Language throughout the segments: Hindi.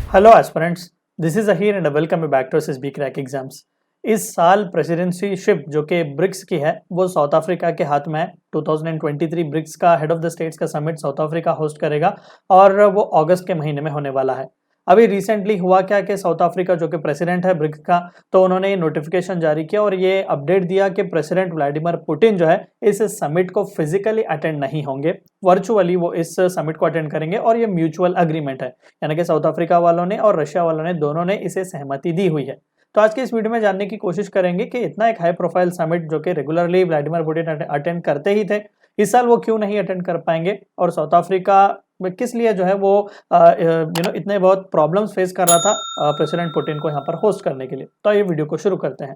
Hello aspirants, this is Ahir and welcome back to SSB crack exams. इस साल प्रेसिडेंसी शिप जो कि ब्रिक्स की है वो साउथ अफ्रीका के हाथ में है। 2023 ब्रिक्स का हेड ऑफ द स्टेट्स का समिट साउथ अफ्रीका होस्ट करेगा और वो अगस्त के महीने में होने वाला है। अभी रिसेंटली हुआ क्या कि साउथ अफ्रीका जो कि प्रेसिडेंट है ब्रिक्स का, तो उन्होंने नोटिफिकेशन जारी किया और ये अपडेट दिया कि प्रेसिडेंट व्लादिमीर पुतिन जो है इस समिट को फिजिकली अटेंड नहीं होंगे, वर्चुअली वो इस समिट को अटेंड करेंगे और ये म्यूचुअल अग्रीमेंट है, यानी कि साउथ अफ्रीका वालों ने और रशिया वालों ने दोनों ने इसे सहमति दी हुई है। तो आज के इस वीडियो में जानने की कोशिश करेंगे कि इतना एक हाई प्रोफाइल समिट जो कि रेगुलरली व्लादिमीर पुतिन अटेंड करते ही थे, इस साल वो क्यों नहीं अटेंड कर पाएंगे और साउथ अफ्रीका में किस लिए जो है वो इतने बहुत प्रॉब्लम्स फेस कर रहा था प्रेसिडेंट पुतिन को यहाँ पर होस्ट करने के लिए। तो ये वीडियो को शुरू करते हैं।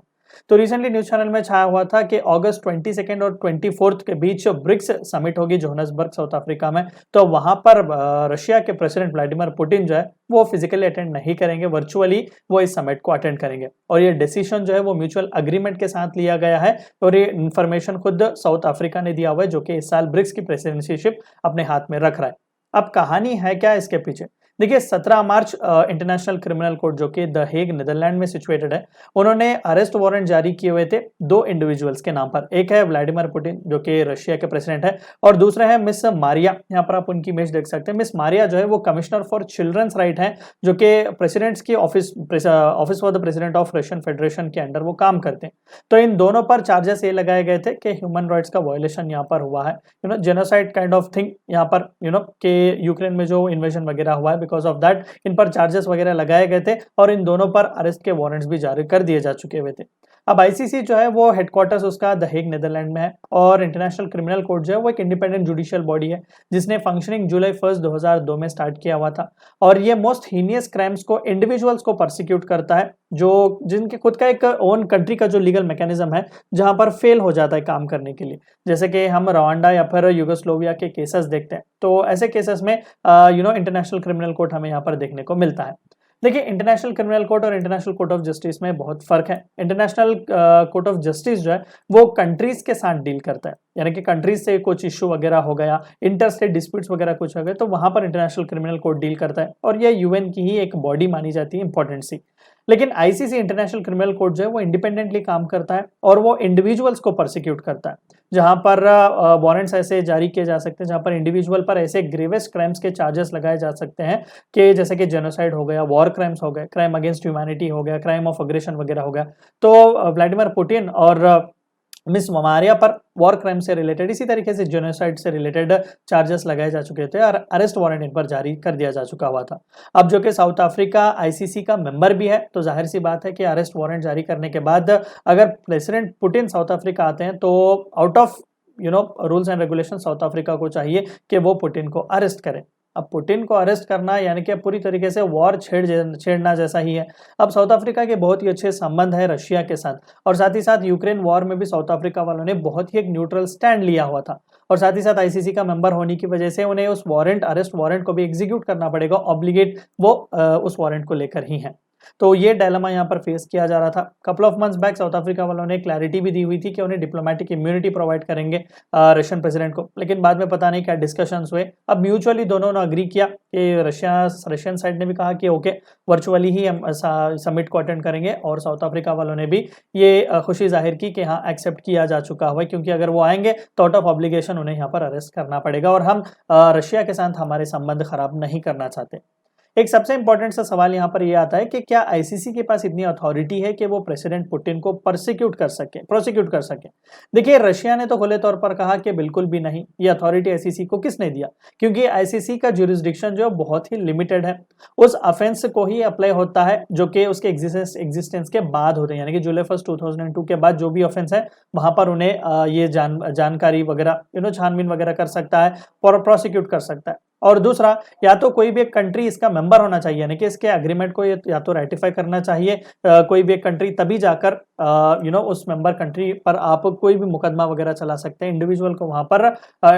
तो रिसेंटली न्यूज चैनल में छाया हुआ था कि अगस्त 22 और 24 के बीच ब्रिक्स समिट होगी जोहान्सबर्ग साउथ अफ्रीका में। तो वहां पर रशिया के प्रेसिडेंट व्लादिमीर पुतिन जो है वो फिजिकली अटेंड नहीं करेंगे, वर्चुअली वो इस समिट को अटेंड करेंगे और ये डिसीजन जो है वो म्यूचुअल अग्रीमेंट के साथ लिया गया है और ये इन्फॉर्मेशन खुद साउथ अफ्रीका ने दिया हुआ है जो कि इस साल ब्रिक्स की प्रेसिडेंसीशिप अपने हाथ में रख रहा है। अब कहानी है क्या इसके पीछे? देखिए 17 मार्च इंटरनेशनल क्रिमिनल कोर्ट जो कि द हेग नीदरलैंड में सिचुएटेड है, उन्होंने अरेस्ट वारंट जारी किए हुए थे दो इंडिविजुअल्स के नाम पर। एक है व्लादिमीर पुतिन जो कि रशिया के प्रेसिडेंट है और दूसरा है मिस मारिया। यहाँ पर आप उनकी इमेज देख सकते हैं। मिस मारिया जो है वो कमिश्नर फॉर चिल्ड्रंस राइट है जो कि प्रेसिडेंट्स की office for the president of Russian federation के अंडर वो काम करते हैं। तो इन दोनों पर चार्जेस ये लगाए गए थे कि ह्यूमन राइट्स का वायलेशन यहाँ पर हुआ है, जेनोसाइड काइंड ऑफ थिंग यहाँ पर कि यूक्रेन में जो इन्वेजन वगैरह हुआ है, बिकॉज ऑफ दैट इन पर चार्जेस वगैरह लगाए गए थे और इन दोनों पर अरेस्ट के वारंट्स भी जारी कर दिए जा चुके हुए थे। अब आईसीसी जो है वो हेडक्वार्टर्स उसका द हेग नीदरलैंड में है और इंटरनेशनल क्रिमिनल कोर्ट जो है वो एक इंडिपेंडेंट जुडिशियल बॉडी है जिसने फंक्शनिंग जुलाई 1 2002 में स्टार्ट किया हुआ था और ये मोस्ट हीनियस क्राइम्स को इंडिविजुअल्स को प्रोसिक्यूट करता है जो जिनके खुद का एक ओन कंट्री का जो लीगल मैकेनिज्म है जहां पर फेल हो जाता है काम करने के लिए, जैसे कि हम रवांडा या फिर यूगोस्लोविया के केसेस देखते हैं। तो ऐसे केसेस में इंटरनेशनल क्रिमिनल कोर्ट हमें यहाँ पर देखने को मिलता है। देखिए इंटरनेशनल क्रिमिनल कोर्ट और इंटरनेशनल कोर्ट ऑफ जस्टिस में बहुत फर्क है। इंटरनेशनल कोर्ट ऑफ जस्टिस जो है वो कंट्रीज के साथ डील करता है, यानी कि कंट्रीज से कुछ इश्यू वगैरह हो गया, इंटर स्टेट डिस्प्यूट्स वगैरह कुछ हो गए तो वहां पर इंटरनेशनल क्रिमिनल कोर्ट डील करता है और ये यूएन की ही एक बॉडी मानी जाती है, इंपॉर्टेंट सी। लेकिन आईसीसी इंटरनेशनल क्रिमिनल कोर्ट जो है वो इंडिपेंडेंटली काम करता है और वो इंडिविजुअल्स को प्रोसिक्यूट करता है, जहां पर वारंट्स ऐसे जारी किए जा सकते हैं जहां पर इंडिविजुअल पर ऐसे ग्रेवेस्ट क्राइम्स के चार्जेस लगाए जा सकते हैं कि जैसे कि जेनोसाइड हो गया, वॉर क्राइम्स हो गए, क्राइम अगेंस्ट ह्यूमैनिटी हो गया, क्राइम ऑफ अग्रेशन वगैरह हो गया। तो व्लादिमीर पुतिन और मिस ममारिया पर वॉर क्राइम से रिलेटेड, इसी तरीके से जेनोसाइड से रिलेटेड चार्जेस लगाए जा चुके थे और अरेस्ट वारंट इन पर जारी कर दिया जा चुका हुआ था। अब जो कि साउथ अफ्रीका आईसीसी का मेंबर भी है तो जाहिर सी बात है कि अरेस्ट वारंट जारी करने के बाद अगर प्रेसिडेंट पुतिन साउथ अफ्रीका आते हैं तो out of rules and regulation south Africa को चाहिए कि वो पुतिन को अरेस्ट करें। अब पुतिन को अरेस्ट करना यानी कि पूरी तरीके से वॉर छेड़ना जैसा ही है। अब साउथ अफ्रीका के बहुत ही अच्छे संबंध है रशिया के साथ और साथ ही साथ यूक्रेन वॉर में भी साउथ अफ्रीका वालों ने बहुत ही एक न्यूट्रल स्टैंड लिया हुआ था और साथ ही साथ आईसीसी का मेंबर होने की वजह से उन्हें उस अरेस्ट वारंट को भी एग्जीक्यूट करना पड़ेगा, ऑब्लिगेट वो उस वारंट को लेकर ही है। तो ये डायलेमा यहाँ पर फेस किया जा रहा था। Couple of months back south Africa वालों ने क्लैरिटी भी दी हुई थी कि उन्हें डिप्लोमेटिक इम्यूनिटी प्रोवाइड करेंगे रशियन प्रेसिडेंट को, लेकिन बाद में पता नहीं क्या डिस्कशंस हुए। अब म्यूचुअली दोनों ने अग्री किया कि रशियन साइड ने भी कहा कि ओके वर्चुअली ही हम समिट को अटेंड करेंगे और साउथ अफ्रीका वालों ने भी ये खुशी जाहिर की कि हाँ एक्सेप्ट किया जा चुका हुआ है, क्योंकि अगर वो आएंगे तो आउट ऑफ ऑब्लिगेशन उन्हें यहाँ पर अरेस्ट करना पड़ेगा और हम रशिया के साथ हमारे संबंध खराब नहीं करना चाहते। एक सबसे इंपॉर्टेंट सा सवाल यहाँ पर यह आता है कि क्या आईसीसी के पास इतनी अथॉरिटी है कि वो प्रेसिडेंट पुतिन को प्रोसिक्यूट कर सके। देखिए रशिया ने तो खुले तौर पर कहा कि बिल्कुल भी नहीं, ये अथॉरिटी आईसीसी को किसने दिया, क्योंकि आईसीसी का ज्यूरिसडिक्शन जो बहुत ही लिमिटेड है। उस ऑफेंस को ही अप्लाई होता है जो कि उसके एग्जिस्टेंस के बाद होते हैं, यानी कि जुलाई 1 2002 के बाद जो भी ऑफेंस है वहां पर उन्हें ये जानकारी वगैरह छानबीन वगैरह कर सकता है और प्रोसिक्यूट कर सकता है। और दूसरा, या तो कोई भी एक कंट्री इसका मेंबर होना चाहिए, यानी कि इसके एग्रीमेंट को या तो रेटिफाई करना चाहिए कोई भी एक कंट्री, तभी जाकर उस मेंबर कंट्री पर आप कोई भी मुकदमा वगैरह चला सकते हैं, इंडिविजुअल को वहां पर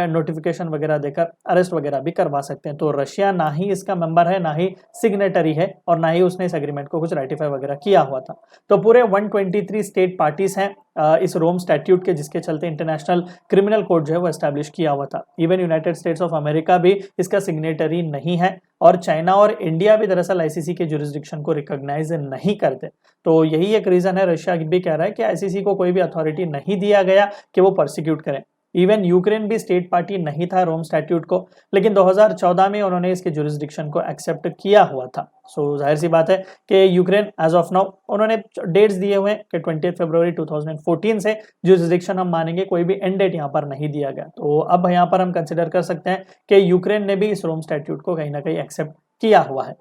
नोटिफिकेशन वगैरह देकर अरेस्ट वगैरह भी करवा सकते हैं। तो रशिया ना ही इसका मेंबर है, ना ही सिग्नेटरी है और ना ही उसने इस एग्रीमेंट को कुछ रेटिफाई वगैरह किया हुआ था। तो पूरे 123 स्टेट पार्टीज हैं इस रोम स्टैट्यूट के, जिसके चलते इंटरनेशनल क्रिमिनल कोर्ट जो है वो एस्टैब्लिश किया हुआ था। Even United states of America भी इसका सिग्नेटरी नहीं है और चाइना और इंडिया भी दरअसल आईसीसी के जुरिस्डिक्शन को रिकॉग्नाइज नहीं करते। तो यही एक रीजन है, रशिया भी कह रहा है कि आईसीसी को कोई भी अथॉरिटी नहीं दिया गया कि वो प्रोसिक्यूट करें। इवन यूक्रेन भी स्टेट पार्टी नहीं था रोम स्टैट्यूट को, लेकिन 2014 में उन्होंने इसके जुरिस्डिक्शन को एक्सेप्ट किया हुआ था। सो जाहिर सी बात है कि यूक्रेन एज ऑफ नाउ उन्होंने डेट्स दिए हुए हैं कि 20 फरवरी 2014 से जुरिस्डिक्शन हम मानेंगे, कोई भी एंड डेट यहाँ पर नहीं दिया गया। तो अब यहाँ पर हम कंसिडर कर सकते हैं कि यूक्रेन ने भी इस रोम स्टैट्यूट को कहीं ना कहीं एक्सेप्ट किया हुआ है।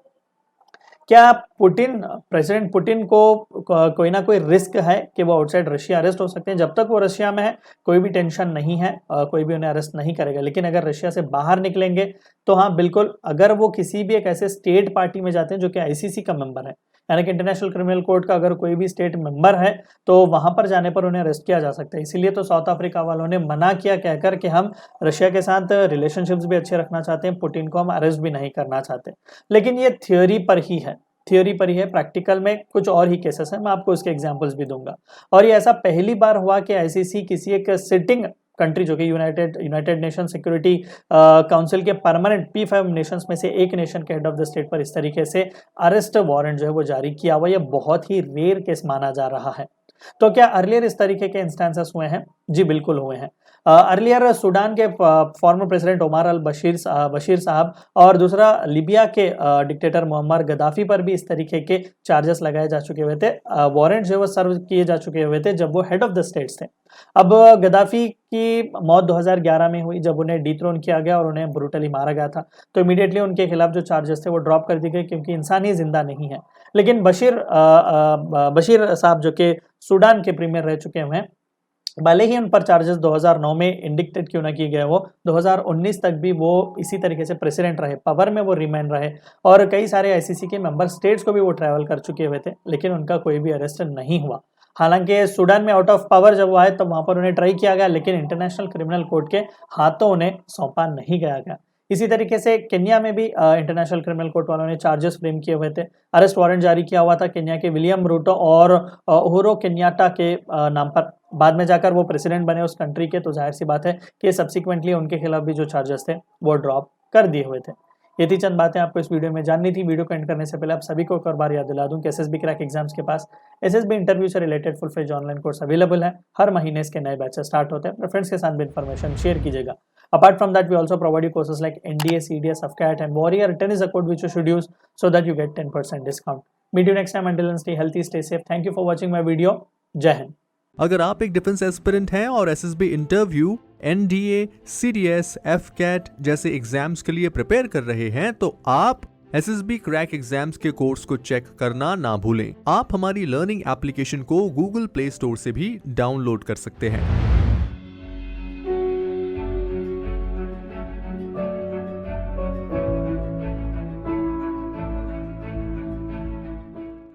क्या प्रेसिडेंट पुतिन को कोई ना कोई रिस्क है कि वो आउटसाइड रशिया अरेस्ट हो सकते हैं? जब तक वो रशिया में है कोई भी टेंशन नहीं है, कोई भी उन्हें अरेस्ट नहीं करेगा। लेकिन अगर रशिया से बाहर निकलेंगे तो हाँ बिल्कुल, अगर वो किसी भी एक ऐसे स्टेट पार्टी में जाते हैं जो कि आईसीसी का मेंबर है, यानी कि इंटरनेशनल क्रिमिनल कोर्ट का अगर कोई भी स्टेट मेंबर है, तो वहां पर जाने पर उन्हें अरेस्ट किया जा सकता है। इसीलिए तो साउथ अफ्रीका वालों ने मना किया, कहकर कि हम रशिया के साथ रिलेशनशिप्स भी अच्छे रखना चाहते हैं, पुतिन को हम अरेस्ट भी नहीं करना चाहते। लेकिन ये थ्योरी पर ही है, प्रैक्टिकल में कुछ और ही केसेस हैं, मैं आपको इसके एग्जांपल्स भी दूंगा। और ये ऐसा पहली बार हुआ कि आईसीसी किसी एक सिटिंग कंट्री जो कि यूनाइटेड नेशन सिक्योरिटी काउंसिल के परमानेंट P5 नेशंस में से एक नेशन के हेड ऑफ द स्टेट पर इस तरीके से अरेस्ट वारंट जो है वो जारी किया हुआ, ये बहुत ही रेयर केस माना जा रहा है। तो क्या अर्लियर इस तरीके के इंस्टेंसेस हुए हैं? जी बिल्कुल हुए हैं। अर्लियर सूडान के फॉर्मर प्रेसिडेंट ओमर अल बशीर साहब और दूसरा लिबिया के डिक्टेटर मुअम्मर गद्दाफी पर भी इस तरीके के चार्जेस लगाए जा चुके हुए थे, वारंट जो है वो सर्व किए जा चुके हुए थे जब वो हेड ऑफ द स्टेट्स थे। अब गद्दाफी की मौत 2011 में हुई जब उन्हें डिथ्रोन किया गया और उन्हें ब्रूटली मारा गया था, तो इमीडिएटली उनके खिलाफ जो चार्जेस थे वो ड्रॉप कर दिए गए, क्योंकि इंसान ही जिंदा नहीं है। लेकिन बशीर साहब जो कि सूडान के प्रीमियर रह चुके हुए हैं, भले ही उन पर चार्जेस 2009 में इंडिक्टेड क्यों ना किए गए, वो 2019 तक भी वो इसी तरीके से प्रेसिडेंट रहे, पावर में वो रिमेन रहे और कई सारे आईसीसी के मेंबर स्टेट्स को भी वो ट्रैवल कर चुके हुए थे, लेकिन उनका कोई भी अरेस्ट नहीं हुआ। हालांकि सूडान में आउट ऑफ पावर जब वो आए तब वहां पर उन्हें ट्राई किया गया, लेकिन इंटरनेशनल क्रिमिनल कोर्ट के हाथों उन्हें सौंपा नहीं गया। इसी तरीके से केन्या में भी इंटरनेशनल क्रिमिनल कोर्ट वालों ने चार्जेस फ्रेम किए हुए थे, अरेस्ट वारंट जारी किया हुआ था केन्या के विलियम रूटो और उहुरू केन्याटा के नाम पर। बाद में जाकर वो प्रेसिडेंट बने उस कंट्री के, तो जाहिर सी बात है कि सब्सिक्वेंटली उनके खिलाफ भी जो चार्जेस थे वो ड्रॉप कर दिए हुए थे। ये थी चंद बातें आपको इस वीडियो में जाननी थी। वीडियो को एंड करने से पहले आप सभी को एक और बार याद दिला दूं कि एसएसबी क्रैक एग्जाम्स के पास एसएसबी इंटरव्यू से related full fledge online course available है। हर महीने इसके नए बैचेस स्टार्ट होते हैं। अपने फ्रेंड्स के साथ भी इन्फॉर्मेशन शेयर कीजिएगा। Apart from that, we also provide you courses like NDA, CDS, AFCAT and Warrior. 10 is a code which you should use so that you get 10% discount. Meet you next time. Until then, stay healthy, stay safe. Thank you for watching my video. जय हिंद। अगर आप एक डिफेंस एस्पिरेंट हैं और SSB interview, NDA, CDS, AFCAT जैसे एग्जाम्स के लिए प्रिपेयर कर रहे हैं, तो आप एसएसबी क्रैक एग्जाम्स के कोर्स को चेक करना ना भूलें। आप हमारी लर्निंग एप्लीकेशन को गूगल प्ले स्टोर से भी डाउनलोड कर सकते हैं।